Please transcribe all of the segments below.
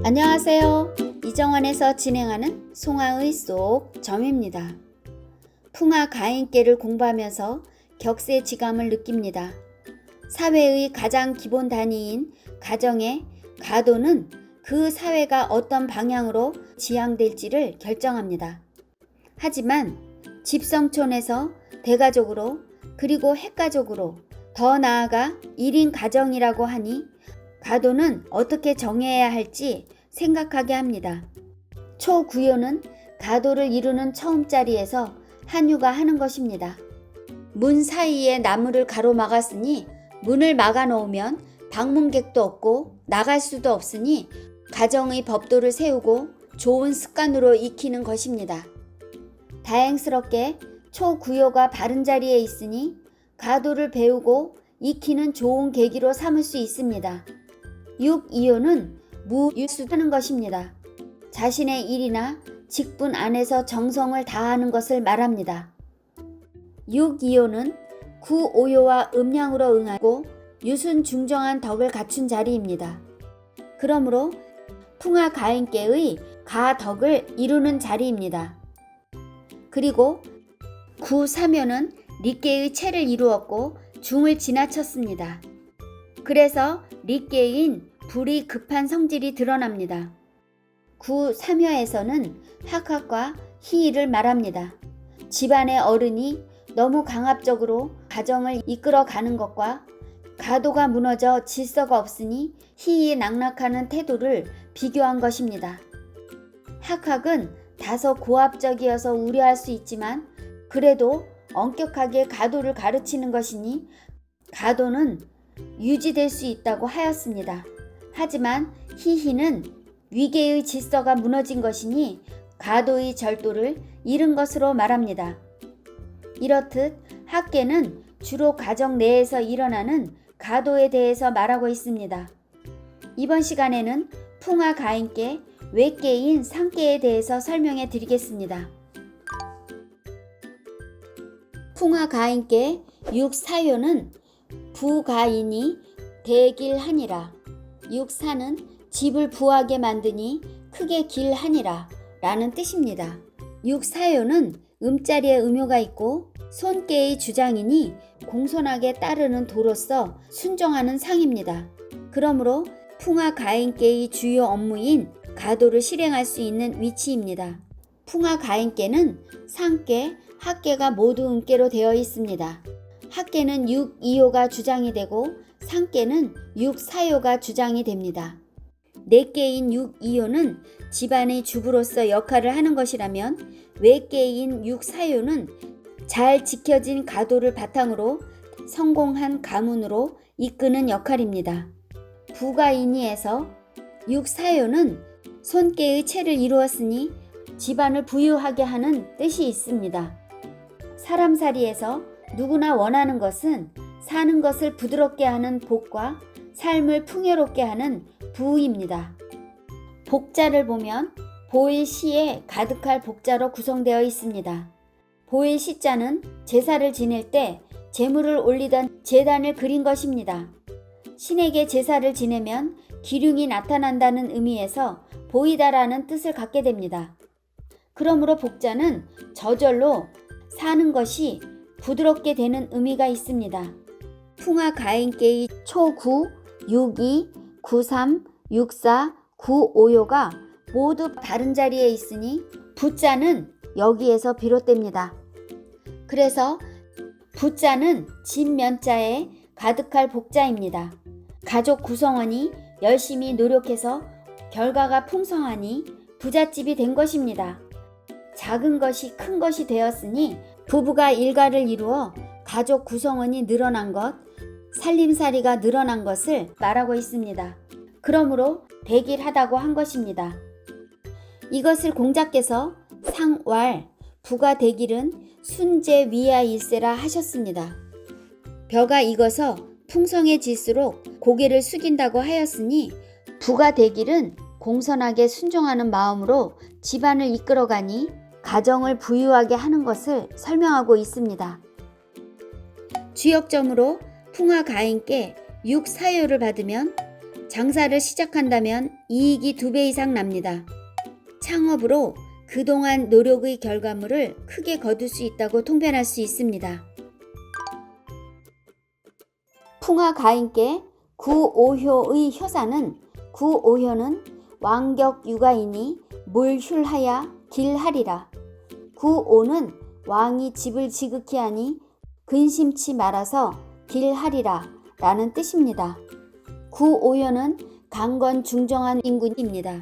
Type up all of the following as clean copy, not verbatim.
안녕하세요. 이정원에서 진행하는 송아의 쏙 점입니다. 풍화 가인계를 공부하면서 격세지감을 느낍니다. 사회의 가장 기본 단위인 가정의 가도는 그 사회가 어떤 방향으로 지향될지를 결정합니다. 하지만 집성촌에서 대가족으로 그리고 핵가족으로 더 나아가 1인 가정이라고 하니 가도는 어떻게 정해야 할지 생각하게 합니다. 초구요는 가도를 이루는 처음자리에서 한유가 하는 것입니다. 문 사이에 나무를 가로막았으니 문을 막아놓으면 방문객도 없고 나갈 수도 없으니 가정의 법도를 세우고 좋은 습관으로 익히는 것입니다. 다행스럽게 초구요가 바른 자리에 있으니 가도를 배우고 익히는 좋은 계기로 삼을 수 있습니다. 6이요는 무유수하는 것입니다. 자신의 일이나 직분 안에서 정성을 다하는 것을 말합니다. 6이요는 구오요와 음양으로 응하고 유순중정한 덕을 갖춘 자리입니다. 그러므로 풍화가인계의 가덕을 이루는 자리입니다. 그리고 구삼요는 릿계의 체를 이루었고 중을 지나쳤습니다. 그래서 릿계인 불이 급한 성질이 드러납니다. 구삼여에서는 학학과 희의를 말합니다. 집안의 어른이 너무 강압적으로 가정을 이끌어가는 것과 가도가 무너져 질서가 없으니 희의에 낙락하는 태도를 비교한 것입니다. 학학은 다소 고압적이어서 우려할 수 있지만 그래도 엄격하게 가도를 가르치는 것이니 가도는 유지될 수 있다고 하였습니다. 하지만 희희는 위계의 질서가 무너진 것이니 가도의 절도를 잃은 것으로 말합니다. 이렇듯 학계는 주로 가정 내에서 일어나는 가도에 대해서 말하고 있습니다. 이번 시간에는 풍화가인계 외계인 상계에 대해서 설명해 드리겠습니다. 풍화가인계 6사요는 부가인이 대길하니라. 6사는 집을 부하게 만드니 크게 길하니라 라는 뜻입니다. 6사요는 음자리에 음요가 있고 손계의 주장이니 공손하게 따르는 도로서 순종하는 상입니다. 그러므로 풍화가인계의 주요 업무인 가도를 실행할 수 있는 위치입니다. 풍화가인계는 상계, 학계가 모두 음계로 되어 있습니다. 학계는 6이요가 주장이 되고 상계는 6사요가 주장이 됩니다. 내계인 6이요는 집안의 주부로서 역할을 하는 것이라면 외계인 6사요는 잘 지켜진 가도를 바탕으로 성공한 가문으로 이끄는 역할입니다. 부가인이에서 6사요는 손계의 체를 이루었으니 집안을 부유하게 하는 뜻이 있습니다. 사람살이에서 누구나 원하는 것은 사는 것을 부드럽게 하는 복과 삶을 풍요롭게 하는 부입니다. 복자를 보면 보일 시에 가득할 복자로 구성되어 있습니다. 보일 시자는 제사를 지낼 때 제물을 올리던 제단을 그린 것입니다. 신에게 제사를 지내면 기륭이 나타난다는 의미에서 보이다라는 뜻을 갖게 됩니다. 그러므로 복자는 저절로 사는 것이 부드럽게 되는 의미가 있습니다. 풍화가인계의 초9, 6이, 93, 64, 95요가 모두 다른 자리에 있으니 부자는 여기에서 비롯됩니다. 그래서 부자는 진면자에 가득할 복자입니다. 가족 구성원이 열심히 노력해서 결과가 풍성하니 부잣집이 된 것입니다. 작은 것이 큰 것이 되었으니 부부가 일가를 이루어 가족 구성원이 늘어난 것, 살림살이가 늘어난 것을 말하고 있습니다. 그러므로 대길하다고 한 것입니다. 이것을 공자께서 상왈, 부가 대길은 순재 위야 일세라 하셨습니다. 벼가 익어서 풍성해질수록 고개를 숙인다고 하였으니 부가 대길은 공손하게 순종하는 마음으로 집안을 이끌어가니 가정을 부유하게 하는 것을 설명하고 있습니다. 주역점으로 풍화가인께 6사요를 받으면 장사를 시작한다면 이익이 2배 이상 납니다. 창업으로 그동안 노력의 결과물을 크게 거둘 수 있다고 통변할 수 있습니다. 풍화가인께 구오효의 효사는 구오효는 왕격유가이니 물휼하야 길하리라. 구오는 왕이 집을 지극히 하니 근심치 말아서 길하리라 라는 뜻입니다. 구오효는 강건중정한 인군입니다.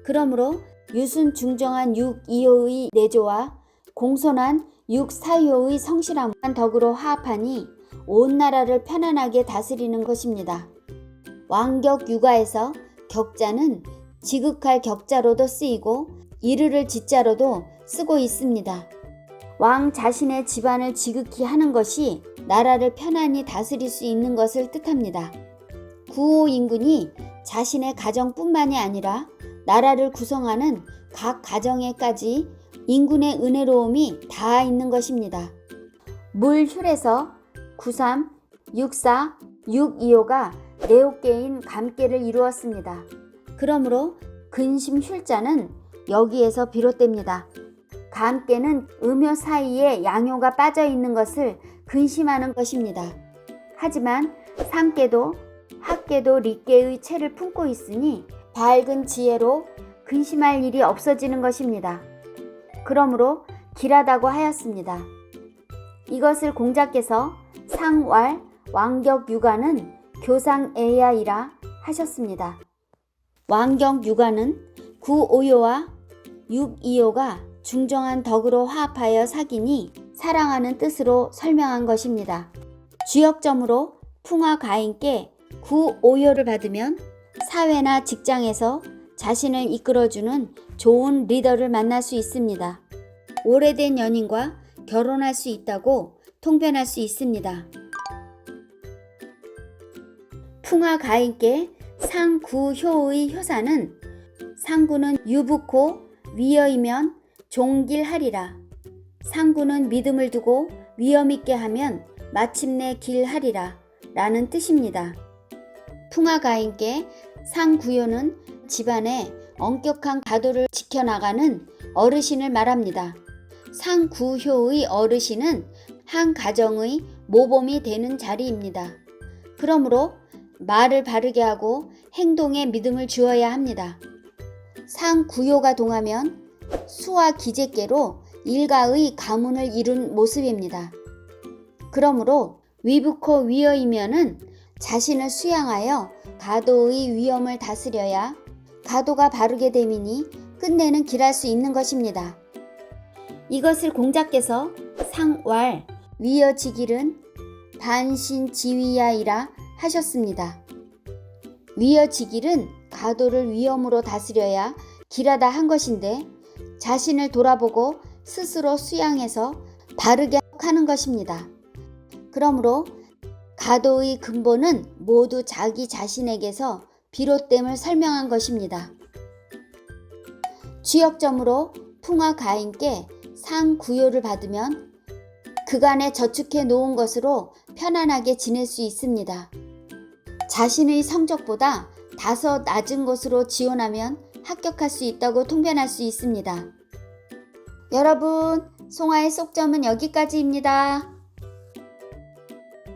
그러므로 유순중정한 육이효의 내조와 공손한 육사효의 성실함만 덕으로 화합하니 온 나라를 편안하게 다스리는 것입니다. 왕격유가에서 격자는 지극할 격자로도 쓰이고 이르를 지자로도 쓰고 있습니다. 왕 자신의 집안을 지극히 하는 것이 나라를 편안히 다스릴 수 있는 것을 뜻합니다. 구오인군이 자신의 가정뿐만이 아니라 나라를 구성하는 각 가정에까지 인군의 은혜로움이 닿아 있는 것입니다. 물휼에서 93, 64, 625가 네옥계인 감계를 이루었습니다. 그러므로 근심휼자는 여기에서 비롯됩니다. 감계는 음요 사이에 양요가 빠져 있는 것을 근심하는 것입니다. 하지만 상계도 학계도 리계의 체를 품고 있으니 밝은 지혜로 근심할 일이 없어지는 것입니다. 그러므로 길하다고 하였습니다. 이것을 공자께서 상왈 왕격유가는 교상애야이라 하셨습니다. 왕격유가는 구오효와 육이효가 중정한 덕으로 화합하여 사귀니 사랑하는 뜻으로 설명한 것입니다. 주역점으로 풍화가인께 구오효를 받으면 사회나 직장에서 자신을 이끌어주는 좋은 리더를 만날 수 있습니다. 오래된 연인과 결혼할 수 있다고 통변할 수 있습니다. 풍화가인께 상구효의 효사는 상구는 유북호 위여이면 종길하리라. 상구는 믿음을 두고 위엄있게 하면 마침내 길하리라 라는 뜻입니다. 풍화가인께 상구효는 집안에 엄격한 가도를 지켜나가는 어르신을 말합니다. 상구효의 어르신은 한 가정의 모범이 되는 자리입니다. 그러므로 말을 바르게 하고 행동에 믿음을 주어야 합니다. 상구효가 동하면 수와 기재께로 일가의 가문을 이룬 모습입니다. 그러므로 위북호 위여이면은 자신을 수양하여 가도의 위엄을 다스려야 가도가 바르게 됨이니 끝내는 길할 수 있는 것입니다. 이것을 공자께서 상왈 위여지길은 반신지위야이라 하셨습니다. 위여지길은 가도를 위엄으로 다스려야 길하다 한 것인데 자신을 돌아보고 스스로 수양해서 바르게 하는 것입니다. 그러므로 가도의 근본은 모두 자기 자신에게서 비롯됨을 설명한 것입니다. 주역점으로 풍화가인께 상구효를 받으면 그간에 저축해 놓은 것으로 편안하게 지낼 수 있습니다. 자신의 성적보다 다소 낮은 것으로 지원하면 합격할 수 있다고 통변할 수 있습니다. 여러분, 송아의 속점은 여기까지입니다.